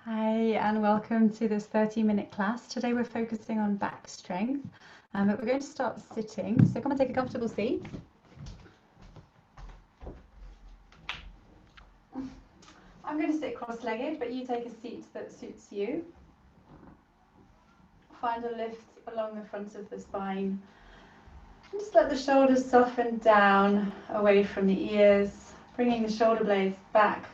Hi, and welcome to this 30-minute class. Today we're focusing on back strength, but we're going to start sitting. So come and take a comfortable seat. I'm going to sit cross-legged, but you take a seat that suits you. Find a lift along the front of the spine. And just let the shoulders soften down away from the ears, bringing the shoulder blades back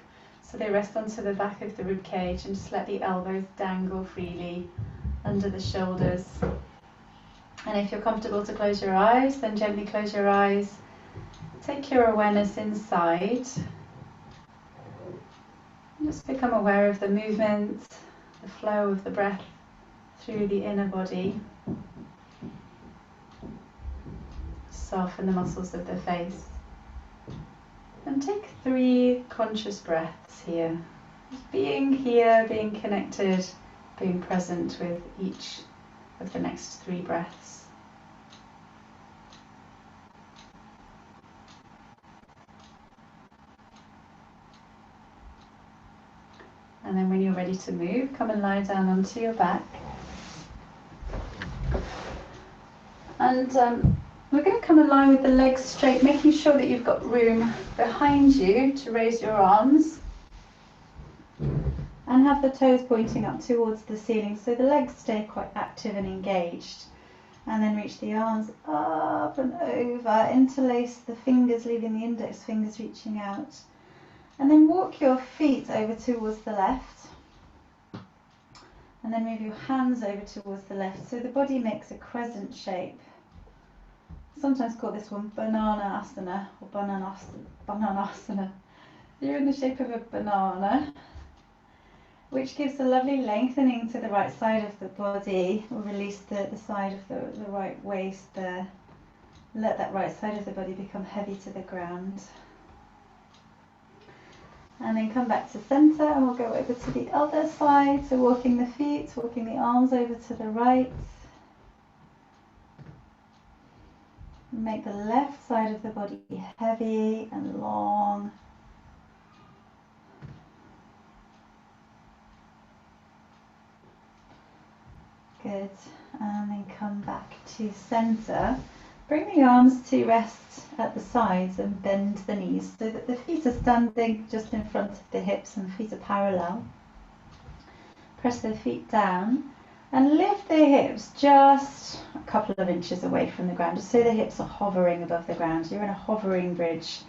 so they rest onto the back of the rib cage, and just let the elbows dangle freely under the shoulders. And if you're comfortable to close your eyes, then gently close your eyes. Take your awareness inside. And just become aware of the movement, the flow of the breath through the inner body. Soften the muscles of the face. And take 3 conscious breaths here. Just being here, being connected, being present with each of the next 3 breaths. And then when you're ready to move, come and lie down onto your back. And we're going to come and lie with the legs straight, making sure that you've got room behind you to raise your arms. And have the toes pointing up towards the ceiling, so the legs stay quite active and engaged. And then reach the arms up and over, interlace the fingers, leaving the index fingers reaching out. And then walk your feet over towards the left. And then move your hands over towards the left, so the body makes a crescent shape. Sometimes call this one banana asana or bananasana. You're in the shape of a banana, which gives a lovely lengthening to the right side of the body. We'll release the side of the right waist there. Let that right side of the body become heavy to the ground. And then come back to center, and we'll go over to the other side. So walking the feet, walking the arms over to the right. Make the left side of the body heavy and long. Good. And then come back to center. Bring the arms to rest at the sides and bend the knees so that the feet are standing just in front of the hips and the feet are parallel. Press the feet down and lift the hips just a couple of inches away from the ground, just so the hips are hovering above the ground. You're in a hovering bridge.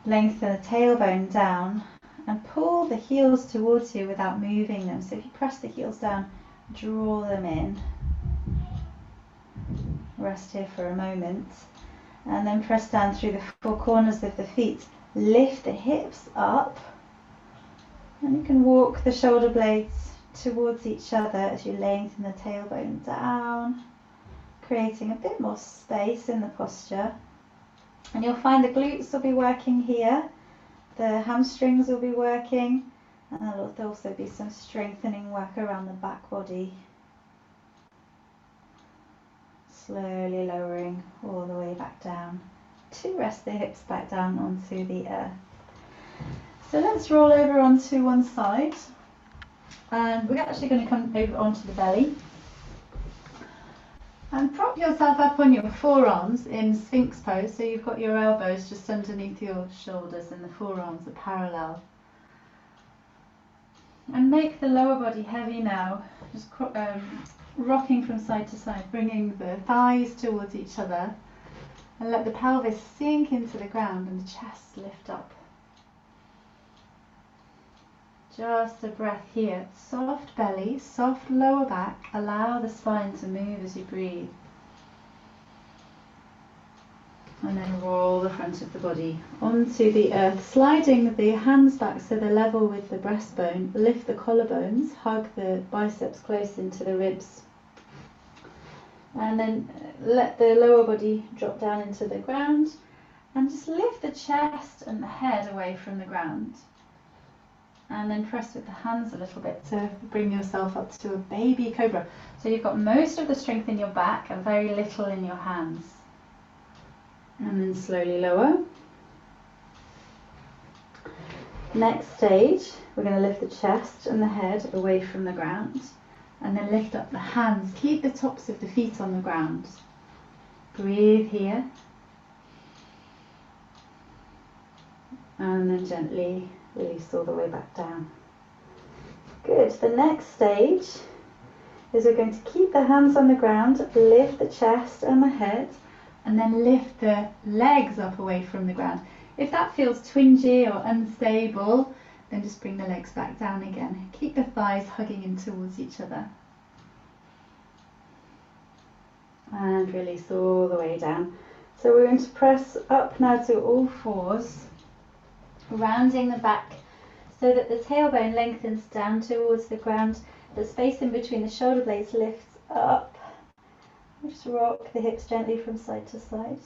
Lengthen the tailbone down and pull the heels towards you without moving them. So if you press the heels down, draw them in. Rest here for a moment. And then press down through the 4 corners of the feet. Lift the hips up. And you can walk the shoulder blades towards each other as you lengthen the tailbone down, creating a bit more space in the posture. And you'll find the glutes will be working here, the hamstrings will be working, and there'll also be some strengthening work around the back body. Slowly lowering all the way back down to rest the hips back down onto the earth. So let's roll over onto one side. And we're actually going to come over onto the belly. And prop yourself up on your forearms in Sphinx pose, so you've got your elbows just underneath your shoulders and the forearms are parallel. And make the lower body heavy now, just rocking from side to side, bringing the thighs towards each other, and let the pelvis sink into the ground and the chest lift up. Just a breath here. Soft belly, soft lower back. Allow the spine to move as you breathe. And then roll the front of the body onto the earth, sliding the hands back so they're level with the breastbone. Lift the collarbones, hug the biceps close into the ribs. And then let the lower body drop down into the ground. And just lift the chest and the head away from the ground. And then press with the hands a little bit to bring yourself up to a baby cobra. So you've got most of the strength in your back and very little in your hands. And then slowly lower. Next stage, we're going to lift the chest and the head away from the ground, and then lift up the hands. Keep the tops of the feet on the ground. Breathe here. And then gently release all the way back down. Good. The next stage is we're going to keep the hands on the ground, lift the chest and the head, and then lift the legs up away from the ground. If that feels twingy or unstable, then just bring the legs back down again. Keep the thighs hugging in towards each other. And release all the way down. So we're going to press up now to all fours, rounding the back so that the tailbone lengthens down towards the ground. The space in between the shoulder blades lifts up. Just rock the hips gently from side to side.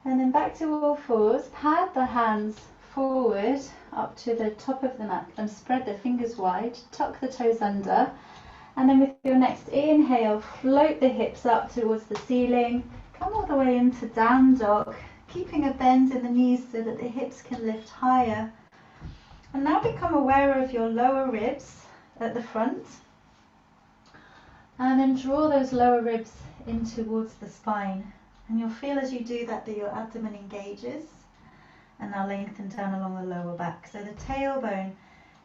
And then back to all fours. Pad the hands forward up to the top of the mat and spread the fingers wide. Tuck the toes under. And then with your next inhale, float the hips up towards the ceiling. Come all the way into down dog, keeping a bend in the knees so that the hips can lift higher. And now become aware of your lower ribs at the front. And then draw those lower ribs in towards the spine. And you'll feel as you do that your abdomen engages. And now lengthen down along the lower back. So the tailbone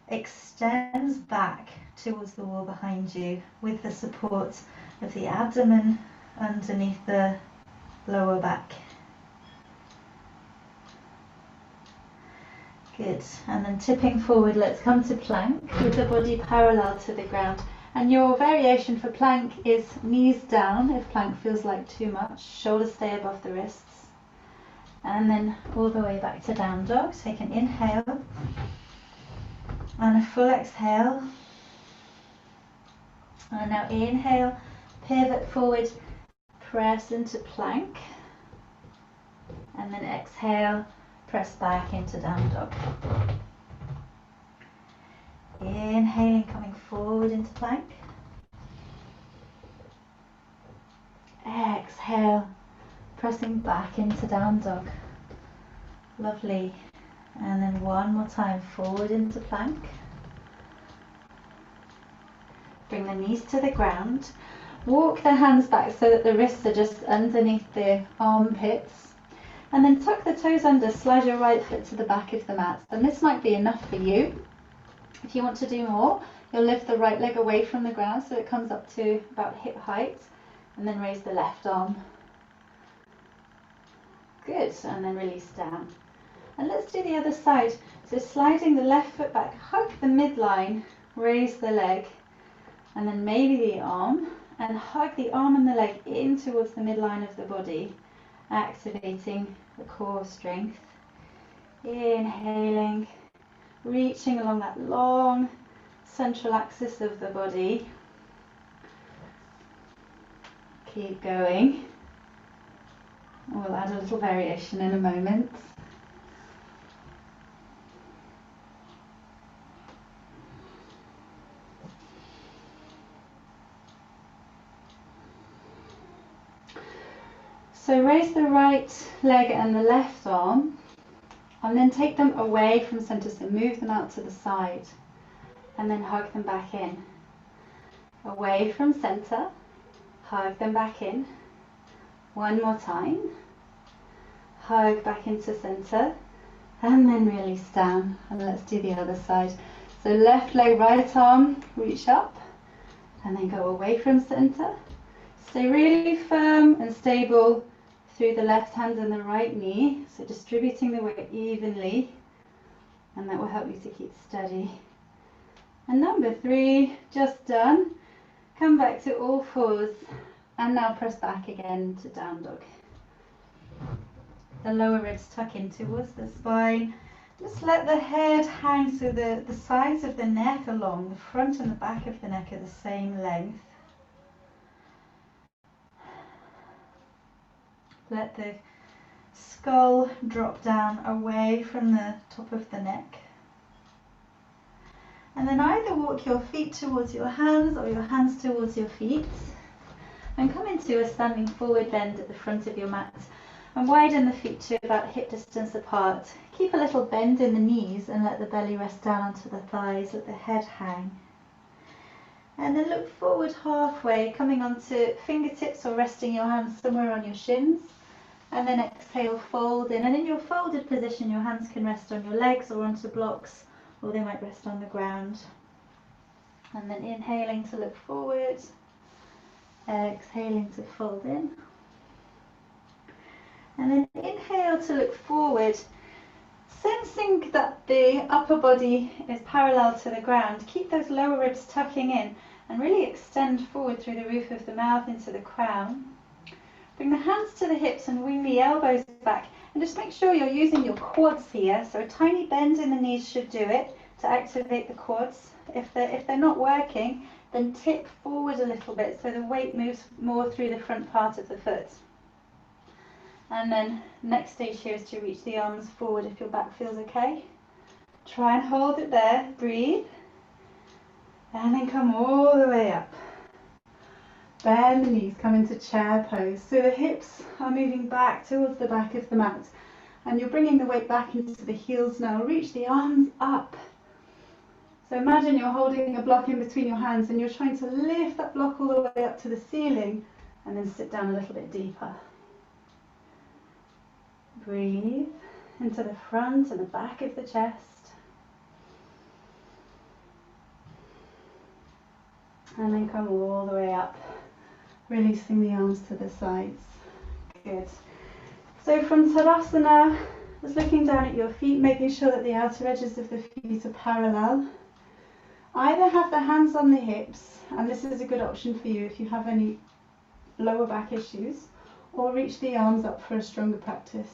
extends back towards the wall behind you with the support of the abdomen underneath the lower back. Good. And then tipping forward, let's come to plank with the body parallel to the ground. And your variation for plank is knees down if plank feels like too much, shoulders stay above the wrists. And then all the way back to down dog. Take an inhale and a full exhale. And now inhale, pivot forward, press into plank. And then exhale, press back into down dog. Inhaling, coming forward into plank. Exhale, pressing back into down dog. Lovely. And then one more time, forward into plank. Bring the knees to the ground. Walk the hands back so that the wrists are just underneath the armpits. And then tuck the toes under, slide your right foot to the back of the mat. And this might be enough for you. If you want to do more, you'll lift the right leg away from the ground so it comes up to about hip height. And then raise the left arm. Good. And then release down. And let's do the other side. So sliding the left foot back, hug the midline, raise the leg. And then maybe the arm. And hug the arm and the leg in towards the midline of the body. Activating the core strength. Inhaling, reaching along that long central axis of the body. Keep going. We'll add a little variation in a moment. So raise the right leg and the left arm, and then take them away from center, so move them out to the side, and then hug them back in. Away from center, hug them back in. One more time. Hug back into center, and then release down. And let's do the other side. So left leg, right arm, reach up, and then go away from center. Stay really firm and stable through the left hand and the right knee, so distributing the weight evenly, and that will help you to keep steady. And number 3, just done. Come back to all fours, and now press back again to down dog. The lower ribs tuck in towards the spine. Just let the head hang so the sides of the neck along, the front and the back of the neck are the same length. Let the skull drop down away from the top of the neck. And then either walk your feet towards your hands or your hands towards your feet. And come into a standing forward bend at the front of your mat. And widen the feet to about hip distance apart. Keep a little bend in the knees and let the belly rest down onto the thighs, let the head hang. And then look forward halfway, coming onto fingertips or resting your hands somewhere on your shins. And then exhale, fold in. And in your folded position, your hands can rest on your legs or onto blocks, or they might rest on the ground. And then inhaling to look forward, exhaling to fold in. And then inhale to look forward, sensing that the upper body is parallel to the ground. Keep those lower ribs tucking in and really extend forward through the roof of the mouth into the crown. Bring the hands to the hips and wing the elbows back. And just make sure you're using your quads here. So a tiny bend in the knees should do it to activate the quads. If they're not working, then tip forward a little bit so the weight moves more through the front part of the foot. And then next stage here is to reach the arms forward if your back feels okay. Try and hold it there, breathe, and then come all the way up. Bend the knees, come into chair pose. So the hips are moving back towards the back of the mat, and you're bringing the weight back into the heels now. Reach the arms up. So imagine you're holding a block in between your hands and you're trying to lift that block all the way up to the ceiling and then sit down a little bit deeper. Breathe into the front and the back of the chest. And then come all the way up, releasing the arms to the sides. Good. So from Tadasana, just looking down at your feet, making sure that the outer edges of the feet are parallel. Either have the hands on the hips, and this is a good option for you if you have any lower back issues, or reach the arms up for a stronger practice.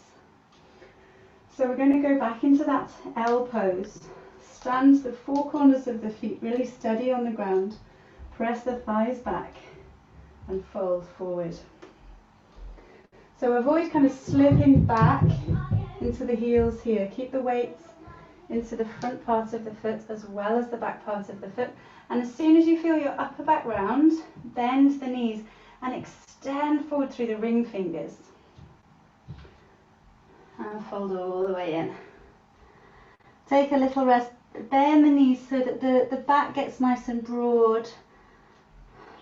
So we're going to go back into that L pose. Stand the four corners of the feet really steady on the ground. Press the thighs back and fold forward. So avoid kind of slipping back into the heels here. Keep the weight into the front part of the foot as well as the back part of the foot. And as soon as you feel your upper back round, bend the knees and extend forward through the ring fingers. And fold all the way in. Take a little rest, bend the knees so that the back gets nice and broad.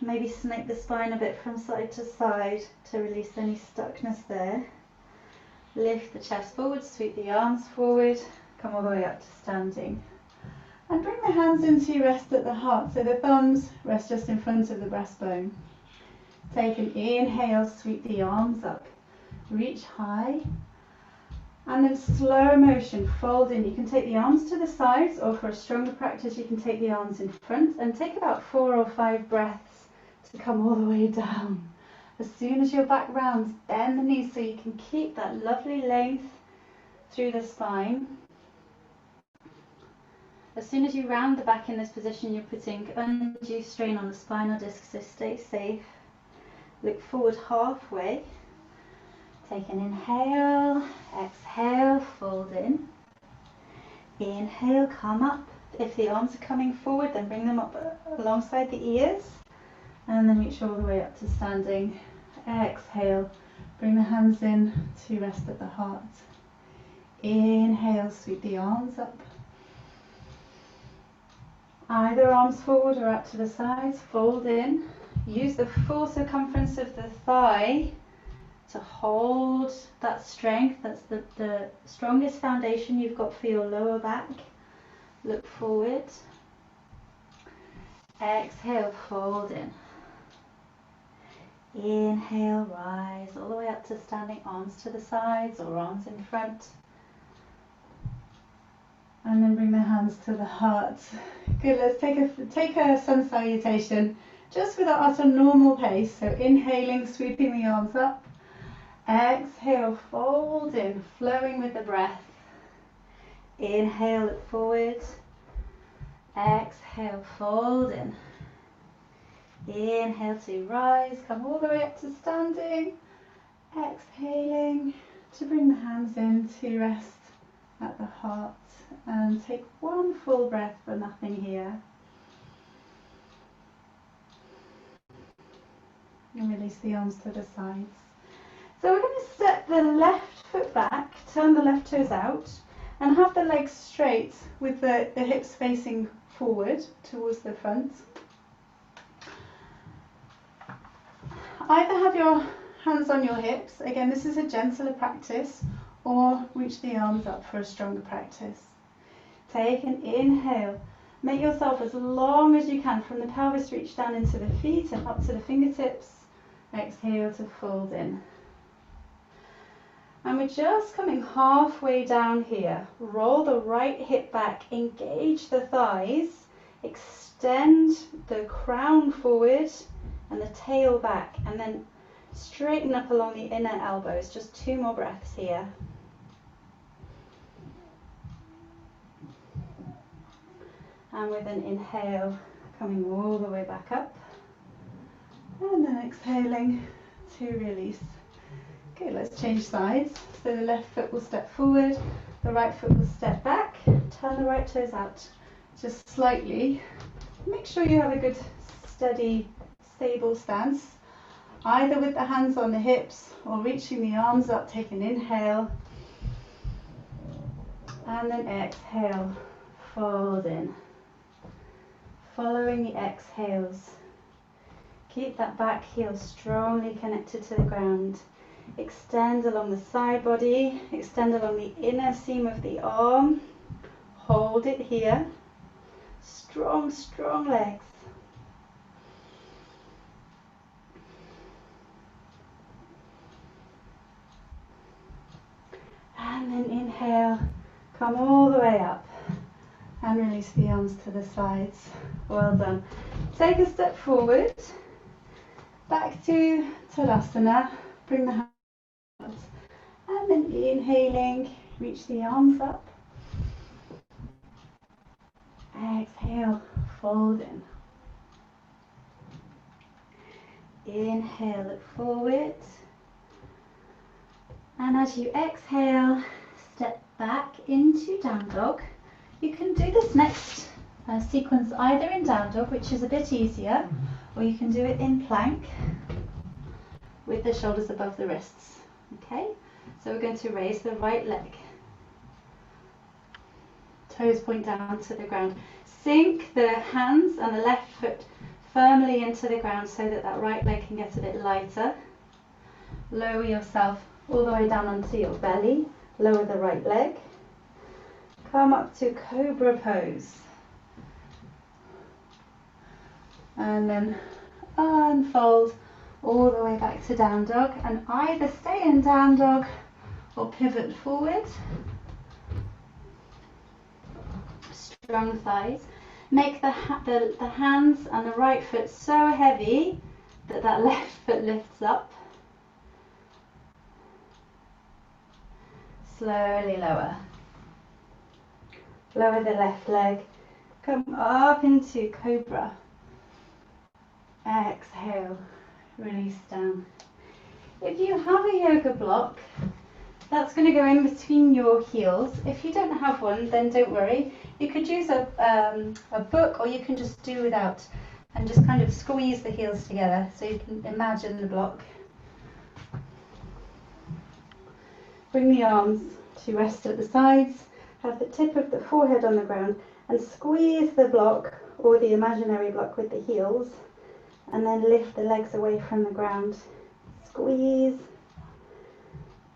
Maybe snake the spine a bit from side to side to release any stuckness there. Lift the chest forward, sweep the arms forward, come all the way up to standing. And bring the hands into rest at the heart, so the thumbs rest just in front of the breastbone. Take an inhale, sweep the arms up, reach high. And then slow motion, fold in. You can take the arms to the sides, or for a stronger practice, you can take the arms in front and take about 4 or 5 breaths to come all the way down. As soon as your back rounds, bend the knees so you can keep that lovely length through the spine. As soon as you round the back in this position, you're putting undue strain on the spinal disc, so stay safe. Look forward halfway. Take an inhale, exhale, fold in. Inhale, come up. If the arms are coming forward, then bring them up alongside the ears. And then reach all the way up to standing. Exhale, bring the hands in to rest at the heart. Inhale, sweep the arms up. Either arms forward or out to the sides, fold in. Use the full circumference of the thigh to hold that strength. That's the strongest foundation you've got for your lower back. Look forward. Exhale, fold in. Inhale, rise all the way up to standing, arms to the sides or arms in front. And then bring the hands to the heart. Good, let's take a sun salutation just at a normal pace. So inhaling, sweeping the arms up. Exhale, fold in, flowing with the breath. Inhale, look forward. Exhale, fold in. Inhale to rise, come all the way up to standing. Exhaling to bring the hands in to rest at the heart. And take one full breath for nothing here. And release the arms to the sides. So we're going to step the left foot back, turn the left toes out, and have the legs straight with the hips facing forward towards the front. Either have your hands on your hips, again this is a gentler practice, or reach the arms up for a stronger practice. Take an inhale. Make yourself as long as you can from the pelvis, reach down into the feet and up to the fingertips. Exhale to fold in. And we're just coming halfway down here. Roll the right hip back, engage the thighs, extend the crown forward and the tail back, and then straighten up along the inner elbows. Just 2 more breaths here. And with an inhale, coming all the way back up. And then exhaling to release. Okay, let's change sides. So the left foot will step forward, the right foot will step back. Turn the right toes out just slightly. Make sure you have a good, steady, stable stance. Either with the hands on the hips or reaching the arms up. Take an inhale. And then exhale, fold in. Following the exhales, keep that back heel strongly connected to the ground. Extend along the side body, extend along the inner seam of the arm. Hold it here. Strong, strong legs. And then inhale, come all the way up. And release the arms to the sides. Well done. Take a step forward, back to Tadasana. Bring the hands out. And then inhaling, reach the arms up. Exhale, fold in. Inhale, look forward. And as you exhale, step back into down dog. You can do this next sequence either in down dog, which is a bit easier, or you can do it in plank with the shoulders above the wrists. Okay, so we're going to raise the right leg. Toes point down to the ground. Sink the hands and the left foot firmly into the ground so that that right leg can get a bit lighter. Lower yourself all the way down onto your belly. Lower the right leg. Come up to cobra pose. And then unfold all the way back to down dog, and either stay in down dog or pivot forward. Strong thighs. Make the hands and the right foot so heavy that that left foot lifts up. Slowly lower. Lower the left leg. Come up into cobra. Exhale. Release down. If you have a yoga block, that's going to go in between your heels. If you don't have one, then don't worry. You could use a book, or you can just do without and just kind of squeeze the heels together so you can imagine the block. Bring the arms to rest at the sides. Have the tip of the forehead on the ground and squeeze the block or the imaginary block with the heels, and then lift the legs away from the ground. Squeeze.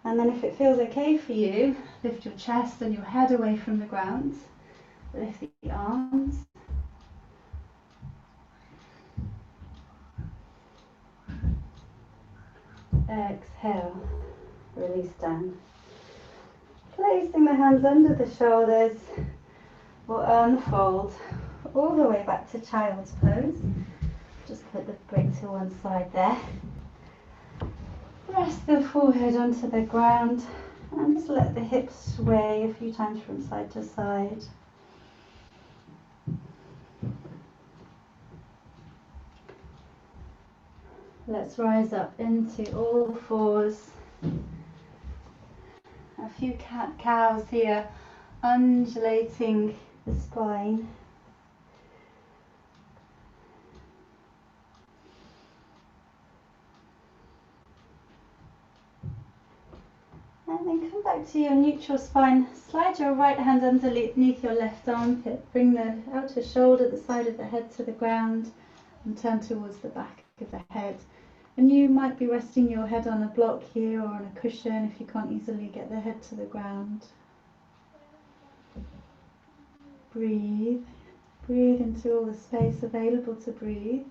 And then if it feels okay for you, lift your chest and your head away from the ground. Lift the arms. Exhale. Release down. Placing the hands under the shoulders, we'll unfold all the way back to child's pose. Just put the brick to one side there. Rest the forehead onto the ground and just let the hips sway a few times from side to side. Let's rise up into all fours. A few cat-cows here, undulating the spine. And then come back to your neutral spine. Slide your right hand underneath your left armpit. Bring the outer shoulder, the side of the head to the ground, and turn towards the back of the head. And you might be resting your head on a block here or on a cushion if you can't easily get the head to the ground. Breathe. Breathe into all the space available to breathe.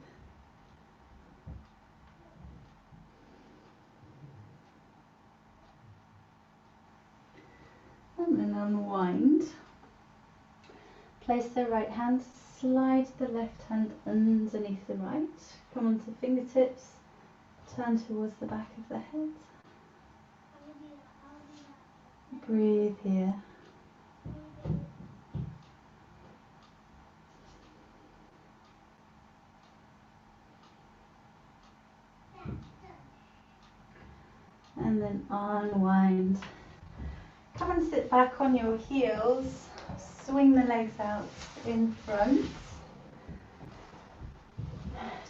And then unwind. Place the right hand, slide the left hand underneath the right. Come onto fingertips, turn towards the back of the head. Breathe here. And then unwind. Come and sit back on your heels. Swing the legs out in front.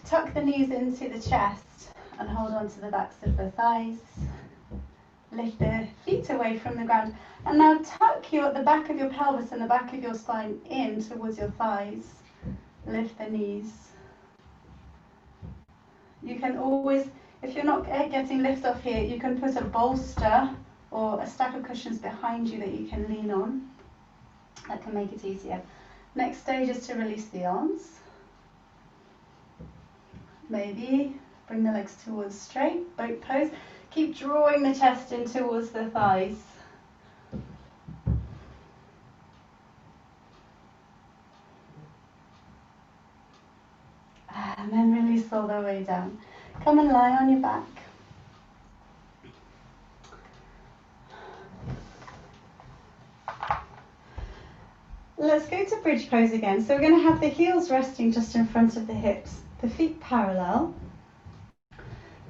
Tuck the knees into the chest and hold on to the backs of the thighs. Lift the feet away from the ground. And now tuck the back of your pelvis and the back of your spine in towards your thighs. Lift the knees. You can always, if you're not getting lift off here, you can put a bolster or a stack of cushions behind you that you can lean on. That can make it easier. Next stage is to release the arms. Maybe bring the legs towards straight, boat pose. Keep drawing the chest in towards the thighs. And then release all the way down. Come and lie on your back. Let's go to bridge pose again. So we're going to have the heels resting just in front of the hips, the feet parallel.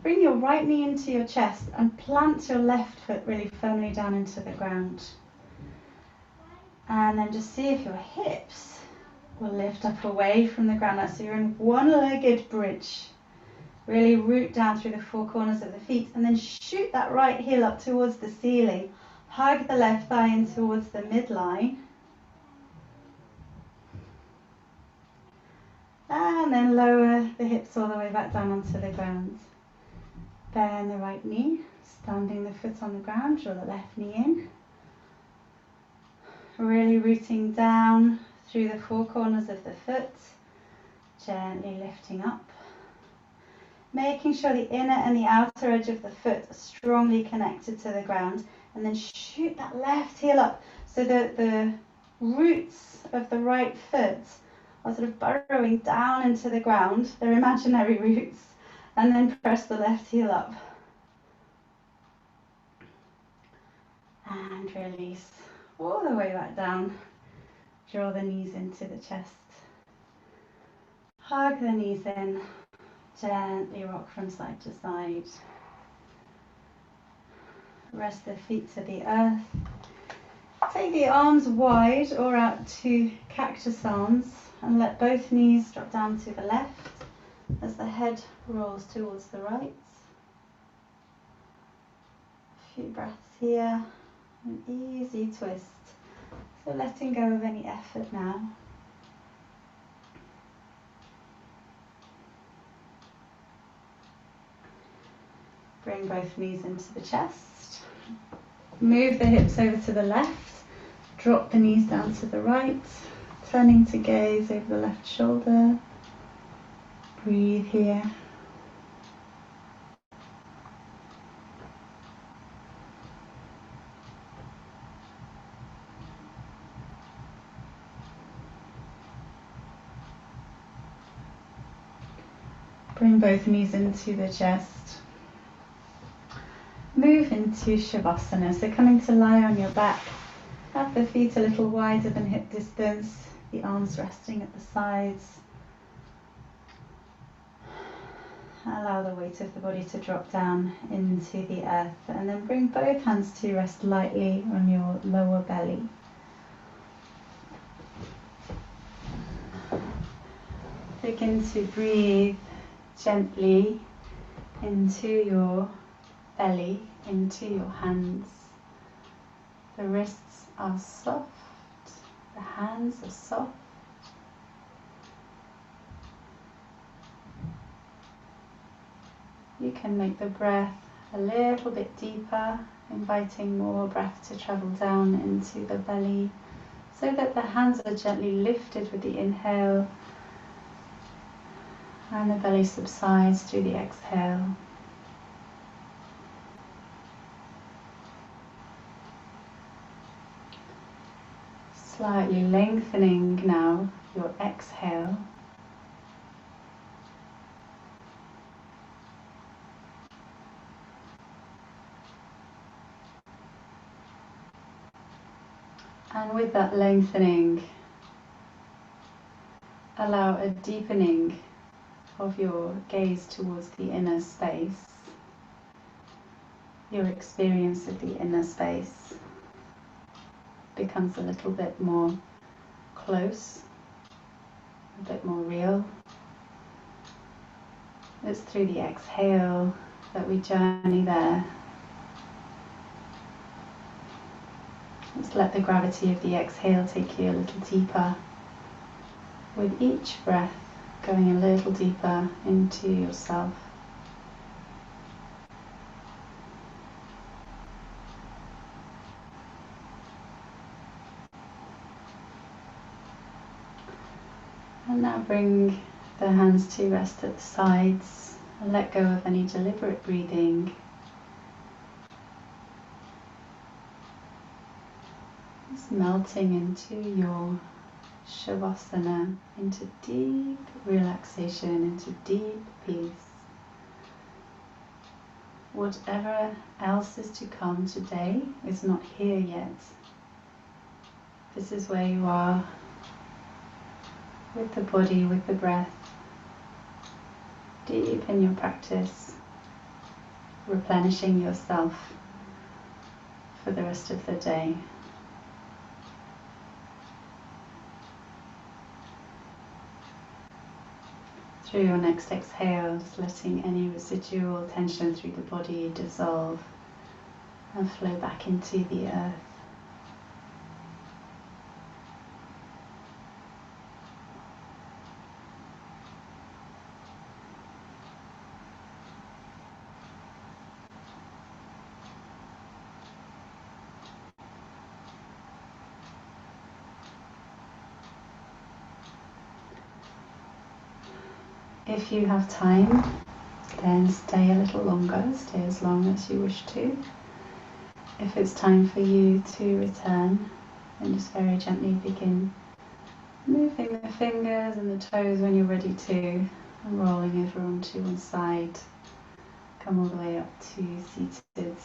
Bring your right knee into your chest and plant your left foot really firmly down into the ground. And then just see if your hips will lift up away from the ground. So you're in one-legged bridge. Really root down through the four corners of the feet and then shoot that right heel up towards the ceiling. Hug the left thigh in towards the midline. And then lower the hips all the way back down onto the ground. Bend the right knee, standing the foot on the ground, draw the left knee in. Really rooting down through the four corners of the foot, gently lifting up. Making sure the inner and the outer edge of the foot are strongly connected to the ground. And then shoot that left heel up so that the roots of the right foot are sort of burrowing down into the ground. They're imaginary roots. And then press the left heel up. And release all the way back down. Draw the knees into the chest. Hug the knees in. Gently rock from side to side. Rest the feet to the earth. Take the arms wide or out to cactus arms and let both knees drop down to the left as the head rolls towards the right. A few breaths here, an easy twist. So letting go of any effort now. Bring both knees into the chest. Move the hips over to the left. Drop the knees down to the right. Turning to gaze over the left shoulder. Breathe here. Bring both knees into the chest. Move into Shavasana. So coming to lie on your back. Have the feet a little wider than hip distance. The arms resting at the sides. Allow the weight of the body to drop down into the earth and then bring both hands to rest lightly on your lower belly. Begin to breathe gently into your belly, into your hands. The wrists are soft, the hands are soft. You can make the breath a little bit deeper, inviting more breath to travel down into the belly so that the hands are gently lifted with the inhale and the belly subsides through the exhale. Slightly lengthening now your exhale. And with that lengthening, allow a deepening of your gaze towards the inner space. Your experience of the inner space becomes a little bit more close, a bit more real. It's through the exhale that we journey there. Let's let the gravity of the exhale take you a little deeper. With each breath, going a little deeper into yourself. And now bring the hands to rest at the sides and let go of any deliberate breathing. Just melting into your Shavasana, into deep relaxation, into deep peace. Whatever else is to come today is not here yet. This is where you are, with the body, with the breath, deep in your practice, replenishing yourself for the rest of the day. Through your next exhale, just letting any residual tension through the body dissolve and flow back into the earth. If you have time, then stay a little longer, stay as long as you wish to. If it's time for you to return, then just very gently begin moving the fingers and the toes when you're ready to, and rolling over onto one side. Come all the way up to seated.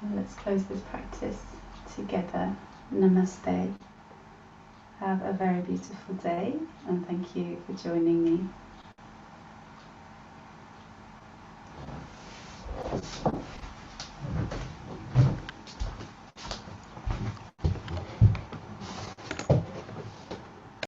And let's close this practice together. Namaste. Have a very beautiful day, and thank you for joining me.